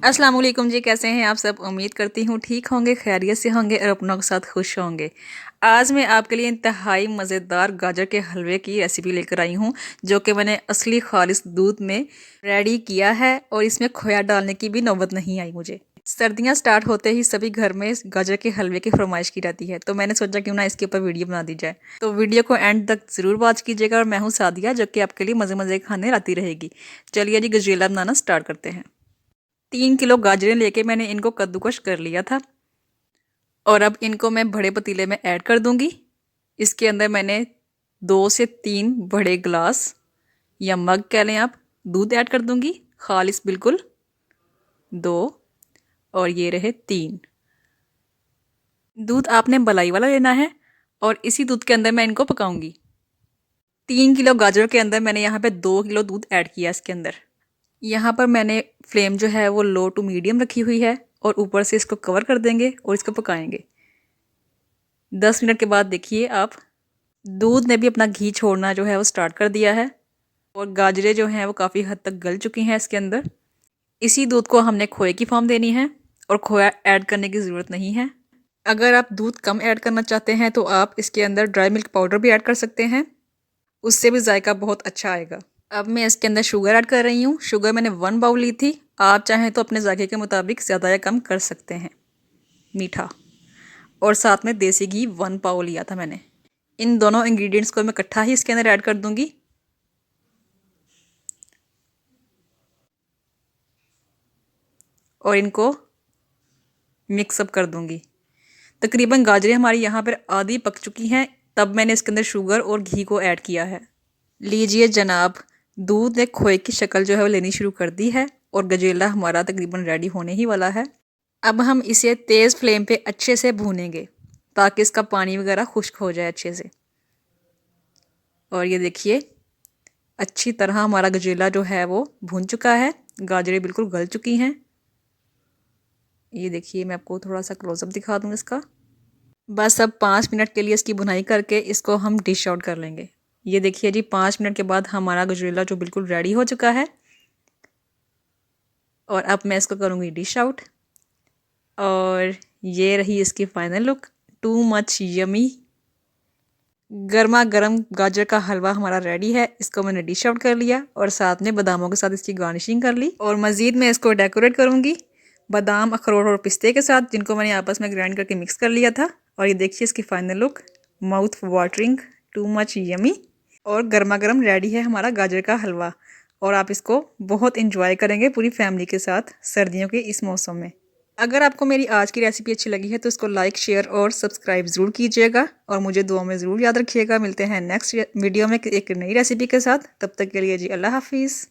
अस्सलाम वालेकुम जी, कैसे हैं आप सब। उम्मीद करती हूँ ठीक होंगे, खैरियत से होंगे और अपनों के साथ खुश होंगे। आज मैं आपके लिए इंतहाई मज़ेदार गाजर के हलवे की रेसिपी लेकर आई हूँ, जो कि मैंने असली खालिस दूध में रेडी किया है और इसमें खोया डालने की भी नौबत नहीं आई मुझे। सर्दियाँ स्टार्ट होते ही सभी घर में गाजर के हलवे की फरमाइश की रहती है, तो मैंने सोचा क्यों ना इसके ऊपर वीडियो बना दी जाए। तो वीडियो को एंड तक ज़रूर वॉच कीजिएगा। और मैं हूँ सादिया, जो कि आपके लिए मज़े मज़े खाने लाती रहेगी। चलिए जी, गजेला बनाना स्टार्ट करते हैं। 3 किलो गाजरें लेके मैंने इनको कद्दूकश कर लिया था और अब इनको मैं बड़े पतीले में ऐड कर दूंगी। इसके अंदर मैंने 2 से 3 बड़े गिलास या मग कह लें आप, दूध ऐड कर दूंगी, खालिस बिल्कुल। 2 और ये रहे 3। दूध आपने मलाई वाला लेना है और इसी दूध के अंदर मैं इनको पकाऊंगी। 3 किलो गाजर के अंदर मैंने यहाँ पे 2 किलो दूध ऐड किया इसके अंदर। यहाँ पर मैंने फ्लेम जो है वो लो टू मीडियम रखी हुई है और ऊपर से इसको कवर कर देंगे और इसको पकाएंगे। 10 मिनट के बाद देखिए आप, दूध ने भी अपना घी छोड़ना जो है वो स्टार्ट कर दिया है और गाजरें जो हैं वो काफ़ी हद तक गल चुकी हैं इसके अंदर। इसी दूध को हमने खोए की फॉर्म देनी है और खोया ऐड करने की ज़रूरत नहीं है। अगर आप दूध कम ऐड करना चाहते हैं तो आप इसके अंदर ड्राई मिल्क पाउडर भी ऐड कर सकते हैं, उससे भी जायका बहुत अच्छा आएगा। अब मैं इसके अंदर शुगर ऐड कर रही हूँ। शुगर मैंने 1 बाउल ली थी, आप चाहें तो अपने जायके के मुताबिक ज़्यादा या कम कर सकते हैं मीठा। और साथ में देसी घी 1 पाव लिया था मैंने। इन दोनों इंग्रेडिएंट्स को मैं इकट्ठा ही इसके अंदर ऐड कर दूंगी और इनको मिक्सअप कर दूंगी। तकरीबन गाजरें हमारी यहाँ पर आधी पक चुकी हैं, तब मैंने इसके अंदर शुगर और घी को ऐड किया है। लीजिए जनाब, दूध ने खोए की शक्ल जो है वो लेनी शुरू कर दी है और गजेला हमारा तकरीबन रेडी होने ही वाला है। अब हम इसे तेज़ फ्लेम पे अच्छे से भूनेंगे ताकि इसका पानी वगैरह खुश्क हो जाए अच्छे से। और ये देखिए, अच्छी तरह हमारा गजेला जो है वो भून चुका है, गाजरें बिल्कुल गल चुकी हैं। ये देखिए, मैं आपको थोड़ा सा क्लोजअप दिखा दूँ इसका। बस अब 5 मिनट के लिए इसकी भुनाई करके इसको हम डिश आउट कर लेंगे। ये देखिए जी, 5 मिनट के बाद हमारा गजरेला जो बिल्कुल रेडी हो चुका है और अब मैं इसको करूँगी डिश आउट। और ये रही इसकी final look, too much yummy. गर्मा गर्म गाजर का हलवा हमारा रेडी है। इसको मैंने डिश आउट कर लिया और साथ में बादामों के साथ इसकी गार्निशिंग कर ली और मज़ीद मैं इसको डेकोरेट करूँगी बादाम, अखरोट और पिस्ते के साथ, जिनको मैंने आपस में ग्राइंड करके मिक्स कर लिया था। और ये देखिए इसकी final look, mouth watering, too much yummy. और गर्मा गर्म रेडी है हमारा गाजर का हलवा और आप इसको बहुत इंजॉय करेंगे पूरी फैमिली के साथ सर्दियों के इस मौसम में। अगर आपको मेरी आज की रेसिपी अच्छी लगी है तो इसको लाइक, शेयर और सब्सक्राइब ज़रूर कीजिएगा और मुझे दुआ में ज़रूर याद रखिएगा। मिलते हैं नेक्स्ट वीडियो में एक नई रेसिपी के साथ। तब तक के लिए जी अल्लाह हाफिज़।